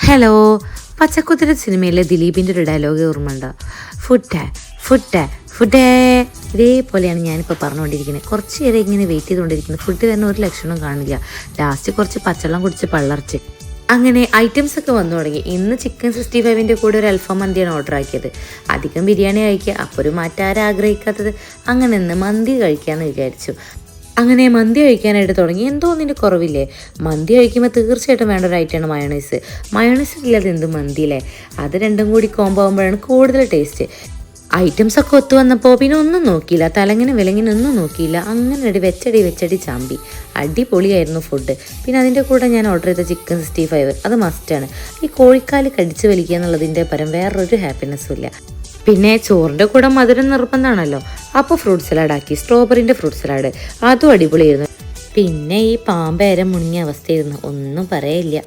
Hello, Pachakuthira സിനിമയിലെ ദിലീപിൻ്റെ ഒരു ഡയലോഗ് ഓർമ്മയുണ്ടോ? ഫുഡേ ഫുഡേ ഫുഡേ. ഇതേപോലെയാണ് ഞാനിപ്പോൾ പറഞ്ഞുകൊണ്ടിരിക്കുന്നത്. കുറച്ച് നേരം ഇങ്ങനെ വെയിറ്റ് ചെയ്തുകൊണ്ടിരിക്കുന്നത്. ഫുഡ് തന്നെ ഒരു ലക്ഷണവും കാണില്ല. ലാസ്റ്റ് കുറച്ച് പച്ചവെള്ളം കുടിച്ച് പള്ളർച്ച് അങ്ങനെ ഐറ്റംസ് ഒക്കെ വന്നു തുടങ്ങി. ഇന്ന് ചിക്കൻ 65-ൻ്റെ കൂടെ ഒരു അൽഫാം മന്തിയാണ് ഓർഡർ ആക്കിയത്. അധികം ബിരിയാണി കഴിക്കുക, അപ്പോൾ ഒരു മാറ്റാരും ആഗ്രഹിക്കാത്തത്. അങ്ങനെ ഇന്ന് മന്തി കഴിക്കാമെന്ന് വിചാരിച്ചു. അങ്ങനെ മന്തി കഴിക്കാനായിട്ട് തുടങ്ങി. എന്തോ ഒന്നിൻ്റെ കുറവില്ലേ? മന്തി കഴിക്കുമ്പോൾ തീർച്ചയായിട്ടും വേണ്ട ഒരു ഐറ്റമാണ് മയോണൈസ്. മയോണൈസ് ഇല്ലാതെ എന്ത് മന്തിയില്ലേ? അത് രണ്ടും കൂടി കോംബോ ആകുമ്പോഴാണ് കൂടുതൽ ടേസ്റ്റ്. ഐറ്റംസ് ഒക്കെ ഒത്തു വന്നപ്പോൾ പിന്നെ ഒന്നും നോക്കിയില്ല, തലങ്ങനെ വിലങ്ങനെ ഒന്നും നോക്കിയില്ല. അങ്ങനെ വെച്ചടി ചാമ്പി. അടിപൊളിയായിരുന്നു ഫുഡ്. പിന്നെ അതിൻ്റെ കൂടെ ഞാൻ ഓർഡർ ചെയ്ത ചിക്കൻ 65 അത് മസ്റ്റാണ്. ഈ കോഴിക്കാല് കടിച്ച് വലിക്കുക എന്നുള്ളതിൻ്റെ പരം വേറൊരു ഹാപ്പിനെസ്സും ഇല്ല. പിന്നെ ചോറിൻ്റെ കൂടെ മധുരം നിർബന്ധമാണല്ലോ. അപ്പോൾ ഫ്രൂട്ട് സലാഡ് ആക്കി, സ്ട്രോബെറിൻ്റെ ഫ്രൂട്ട് സലാഡ്, അതും അടിപൊളിയായിരുന്നു. പിന്നെ ഈ പാമ്പേരം മുങ്ങിയ അവസ്ഥയായിരുന്നു, ഒന്നും പറയില്ല.